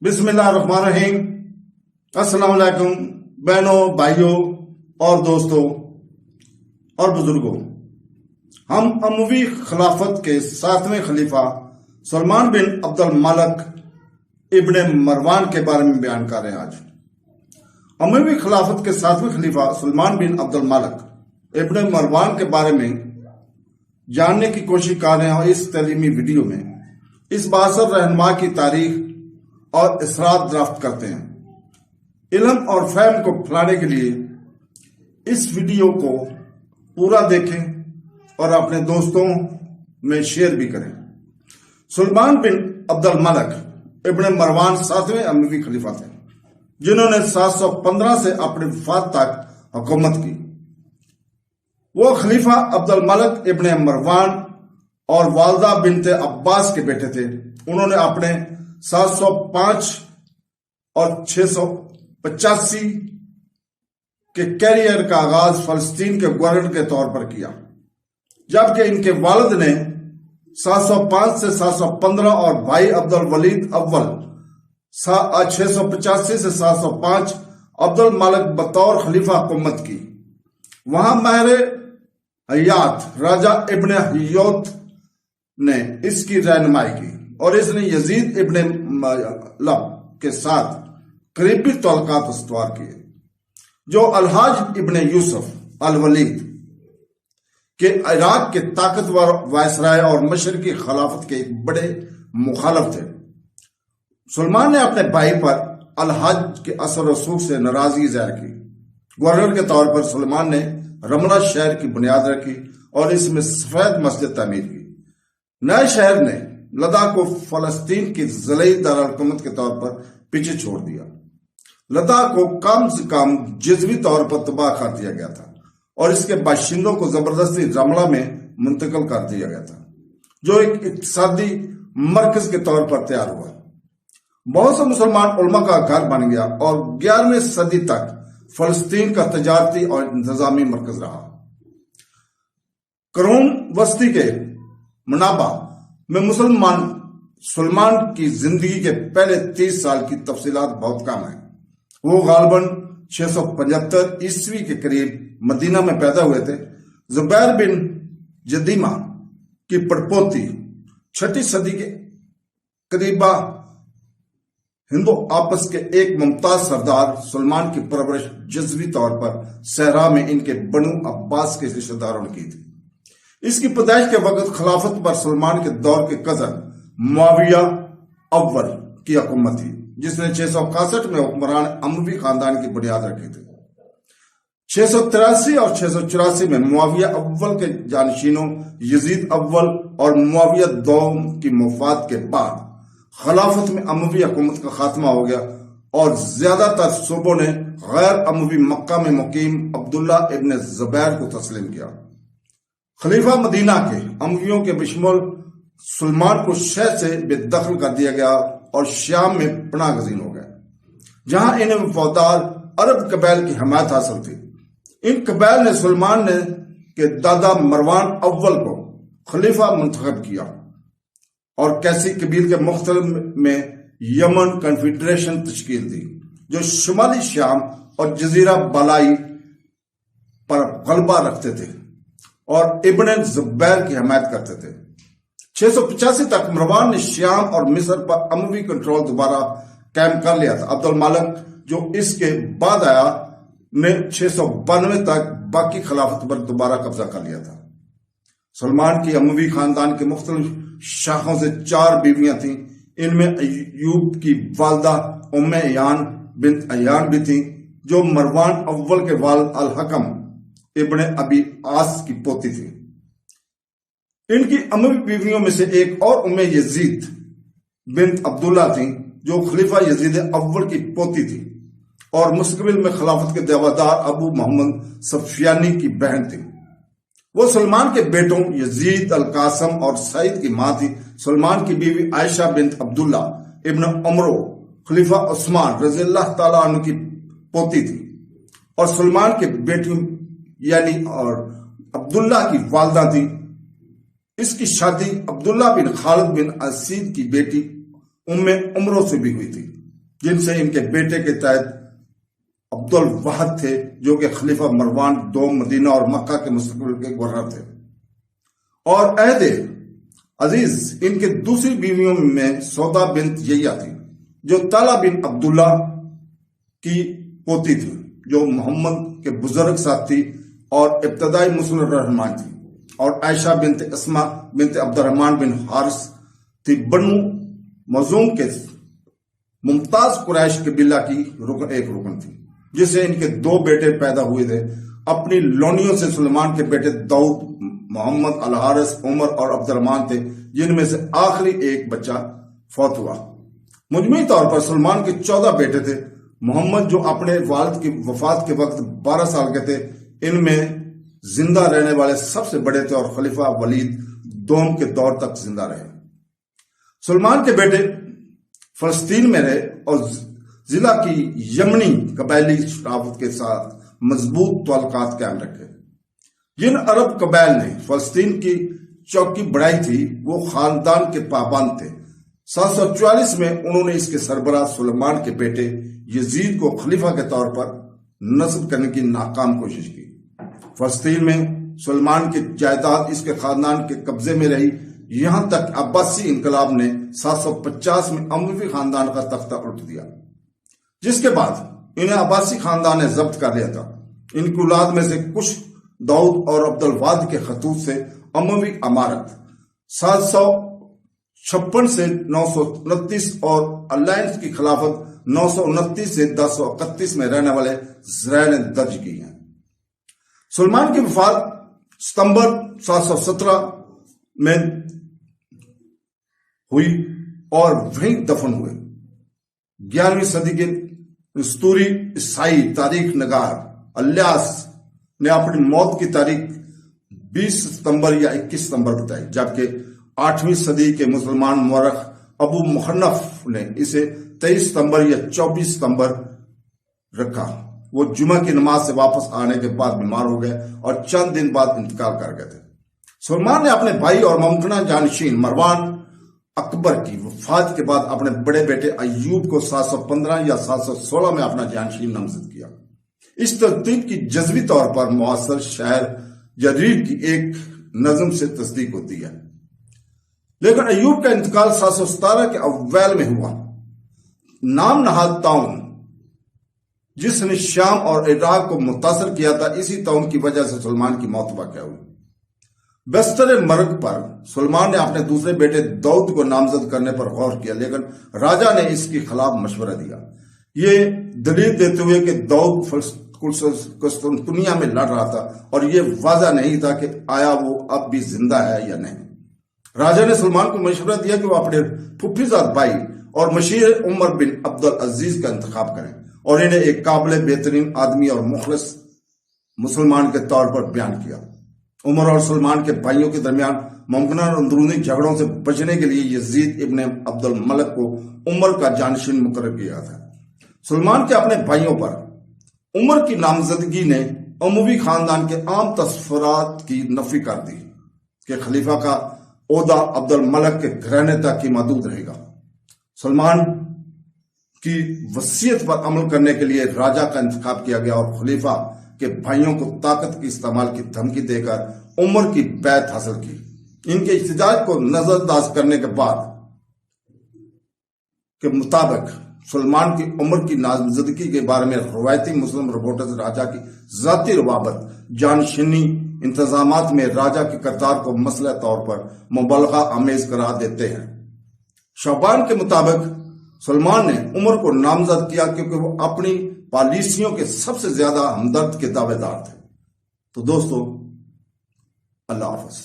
बिस्मिल्लाहिर्रहमानिर्रहीम। अस्सलाम वालेकुम बहनों, भाइयों और दोस्तों और बुजुर्गों। हम अमवी खिलाफत के 7वें खलीफा सलमान बिन अब्दुल मलिक इब्ने मरवान के बारे में बयान कर रहे हैं। आज अमवी खिलाफत के 7वें खलीफा सलमान बिन अब्दुल मलिक इब्ने मरवान के बारे में जानने की कोशिश कर रहे हैं। और इस तलीमी वीडियो में इस बासर रहनुमा की तारीख और इसरात ड्राफ्ट करते हैं। इल्म और फहम को फैलाने के लिए इस वीडियो को पूरा देखें और अपने दोस्तों में शेयर भी करें। सलमान बिन अब्दुल मलिक इब्ने मरवान 7वें अमवी खलीफा थे, जिन्होंने 715 से अपनी वफात तक हुकूमत की। वो खलीफा अब्दुल मलिक इब्ने मरवान और वालदा बिनते अब्बास के बेटे थे। उन्होंने अपने 705 और 685 के कैरियर का आगाज फलस्तीन के गवर्नर के तौर पर किया, जबकि इनके वालिद ने 705 से 715 और भाई अब्दुल वलीद अव्वल 685 से 705 अब्दुल मलिक बतौर खलीफा हुकूमत की। वहां महर हयात राजा इब्ने हयोत ने इसकी रहनुमाई की और इसने यजीद इब्ने लब के साथ करीबी तल्लुकात इस्तवार किए, जो अलहाज इब्ने यूसुफ अल वलीद के इराक के ताकतवर वायसराय और मशरकी खिलाफत के एक बड़े मुखालिफ थे। सलमान ने अपने भाई पर अलहाज के असर रसूख से नाराजगी जाहिर की। गवर्नर के तौर पर सलमान ने रमला शहर की बुनियाद रखी और इसमें सफेद मस्जिद तामीर की। नए शहर ने लद्दाख को फलस्तीन की ज़िले दारकूमत के तौर पर पीछे छोड़ दिया। लद्दाख को कम से कम जज़वी तौर पर तबाह कर दिया गया था और इसके बाशिंदों को जबरदस्ती रमला में मुंतकिल कर दिया गया था, जो एक इक्तिसादी मरकज के तौर पर तैयार हुआ। बहुत से मुसलमान उलमा का घर बन गया और 11वीं सदी तक फलस्तीन का तजारती और इंतजामी मरकज रहा। करून वस्ती के मनाबा में मुसलमान सलमान की जिंदगी के पहले 30 साल की तफसीलात बहुत कम है। वो गालबन 675 ईस्वी के करीब मदीना में पैदा हुए थे। जुबैर बिन जदीमा की पड़पोती 6ठी सदी के करीबा हिंदू आपस के एक मुमताज सरदार सलमान की परवरिश जज्वी तौर पर सहरा में इनके बनु अब्बास के रिश्तेदारों ने की थी। इसकी पैदाइश के वक्त खिलाफत पर सलमान के दौर के कजन मुआविया अव्वल की हुकूमत थी, जिसने 661 में हुक्मरान अमवी खानदान की बुनियाद रखी थी। 683 और 684 में मुआविया अव्वल के जानशीनों यजीद अव्वल और मुआविया दोम की वफात के बाद खिलाफत में अमवी हुकूमत का खात्मा हो गया और ज्यादातर सूबों ने गैर अमवी मक्का में मुकीम अब्दुल्ला इब्ने जुबैर को तस्लीम किया। खलीफा मदीना के अमवियों के बिशमुल सलमान को शहर से बेदखल कर दिया गया और शाम में पनाह गजीन हो गए, जहां इन्हें वफादार अरब कबैल की हमायत हासिल थी। इन कबैल ने सलमान ने के दादा मरवान अव्वल को खलीफा मुंतखब किया और कैसी कबील के मुख्तलिफ में यमन कन्फेडरेशन तश्कील दी, जो शुमाली शाम और जजीरा बलाई पर गलबा रखते थे और इब्ने जुबैर की हमायत करते थे। 685 तक मरवान ने शाम और मिस्र पर अमवी कंट्रोल दोबारा कायम कर लिया था। अब्दुल मलिक, जो इसके बाद आया, ने 692 तक बाकी खिलाफत पर दोबारा कब्जा कर लिया था। सलमान की अमवी खानदान के मुख्तलिफ शाखों से 4 बीवियां थीं। इनमें अयूब की वालदा उम्मे अयान बिन्त अयान भी थीं, जो मरवान अव्वल के वालिद अल हकम इब्ने अबी आस की पोती थी। इनकी अमवी बीवियों में से एक और उम्मे यजीद बिन्त अब्दुल्ला थी, जो खलीफा यजीद अव्वल की पोती थी और मुस्तकबिल में खिलाफत के दावेदार अबू मोहम्मद सफियानी की बहन थी। वो सलमान के बेटों यजीद अल कासम और सईद की मां थी। सलमान की बीवी आयशा बिन्त अब्दुल्ला इब्न उमरो खलीफा उस्मान रज़ियल्लाहु ताला अन्हु की पोती थी और सलमान के बेटियों यानी और अब्दुल्ला की वालदा थी। इसकी शादी अब्दुल्ला बिन खालिद बिन असीद की बेटी उम्मे उमरों से भी हुई थी। جن سے ان کے بیٹے کے تحت عبد الواحد تھے جو کہ خلیفہ مروان دوم مدینہ اور مکہ کے مستقبل کے گورنر تھے، اور عہد عزیز ان کے دوسری بیویوں میں سودا بنت یحییٰ تھی جو طلحہ بن عبداللہ کی پوتی تھی، جو محمد کے بزرگ ساتھ تھی اور ابتدائی مسلم الرحمان تھی، اور عائشہ بنت اسما بنت عبد الرحمن بن حارث تھی، بنو مخزوم کے ممتاز قریش قبیلہ کی ایک رکن تھی، جس سے ان کے 2 بیٹے پیدا ہوئے تھے۔ اپنی لونیوں سے سلیمان کے بیٹے داؤد، محمد، الحارث، عمر اور عبد الرحمن تھے، جن میں سے آخری ایک بچہ فوت ہوا۔ مجموعی طور پر سلیمان کے 14 بیٹے تھے۔ محمد جو اپنے والد کی وفات کے وقت 12 سال کے تھے، ان میں زندہ رہنے والے سب سے بڑے تھے اور خلیفہ ولید دوم کے دور تک زندہ رہے۔ سلیمان کے بیٹے فلسطین میں رہے اور ضلع کی یمنی قبائلی شرافت کے ساتھ مضبوط تعلقات قائم رکھے۔ جن عرب قبائل نے فلسطین کی چوکی بڑھائی تھی وہ خاندان کے پابند تھے۔ 744 میں انہوں نے اس کے سربراہ سلیمان کے بیٹے یزید کو خلیفہ کے طور پر نصب کرنے کی ناکام کوشش کی۔ فلسطین میں سلیمان کی جائیداد اس کے خاندان کے قبضے میں رہی، یہاں تک عباسی انقلاب نے 750 میں اموی خاندان کا تختہ الٹ دیا، جس کے بعد انہیں عباسی خاندان نے ضبط کر لیا تھا۔ ان کی اولاد میں سے کچھ داؤد اور عبد الواحد کے خطوط سے اموی امارت 756 سے 929 اور الائنس کی خلافت 929 سے 1031 میں رہنے والے زرائع نے درج کی ہیں۔ سلیمان کی وفات ستمبر 717 میں ہوئی اور وہیں دفن ہوئے۔ 11ویں صدی کے اسطوری عیسائی تاریخ نگار الیاس نے اپنی موت کی تاریخ 20 ستمبر یا 21 ستمبر بتائی، جبکہ 8ویں صدی کے مسلمان مورخ ابو مخنف نے اسے 23 ستمبر یا 24 ستمبر رکھا۔ وہ جمعہ کی نماز سے واپس آنے کے بعد بیمار ہو گئے اور چند دن بعد انتقال کر گئے تھے۔ سلیمان نے اپنے بھائی اور ممکنہ جانشین مروان اکبر کی وفات کے بعد اپنے بڑے بیٹے ایوب کو 715 یا 716 میں اپنا جانشین نامزد کیا۔ اس ترتیب کی جزوی طور پر معاصر شہر جریر کی ایک نظم سے تصدیق ہوتی ہے، لیکن ایوب کا انتقال 717 کے اوائل میں ہوا۔ نام نہاد طاعون جس نے شام اور عراق کو متاثر کیا تھا، اسی طاعون کی وجہ سے سلیمان کی موت واقع ہوئی۔ بستر مرگ پر سلیمان نے اپنے دوسرے بیٹے داؤد کو نامزد کرنے پر غور کیا، لیکن راجا نے اس کے خلاف مشورہ دیا، یہ دلیل دیتے ہوئے کہ داؤد قسطنطنیہ میں لڑ رہا تھا اور یہ واضح نہیں تھا کہ آیا وہ اب بھی زندہ ہے یا نہیں۔ راجا نے سلیمان کو مشورہ دیا کہ وہ اپنے پھوپھیزاد بھائی اور مشیر عمر بن عبد العزیز کا انتخاب کریں اور انہیں ایک قابل بہترین آدمی اور مخلص مسلمان کے طور پر بیان کیا۔ عمر اور سلیمان کے بھائیوں کے درمیان ممکنہ اندرونی جھگڑوں سے بچنے کے لیے یزید ابن عبد الملک کو عمر کا جانشین مقرر کیا تھا۔ سلیمان کے اپنے بھائیوں پر عمر کی نامزدگی نے اموی خاندان کے عام تصورات کی نفی کر دی کہ خلیفہ کا عہدہ عبد الملک کے گھرانے تک ہی محدود رہے گا۔ سلیمان کی وصیت پر عمل کرنے کے لیے راجا کا انتخاب کیا گیا اور خلیفہ کے بھائیوں کو طاقت کے استعمال کی دھمکی دے کر عمر کی بیعت حاصل کی۔ ان کے احتجاج کو نظر انداز کرنے کے بعد کے مطابق سلیمان کی عمر کی نامزدگی کے بارے میں روایتی مسلم رپورٹرز راجا کی ذاتی روابط جانشینی انتظامات میں راجا کے کردار کو مسئلہ طور پر مبالغہ آمیز قرار دیتے ہیں۔ شعبان کے مطابق سلیمان نے عمر کو نامزد کیا کیونکہ وہ اپنی پالیسیوں کے سب سے زیادہ ہمدرد کے دعوے دار تھے۔ تو دوستو، اللہ حافظ۔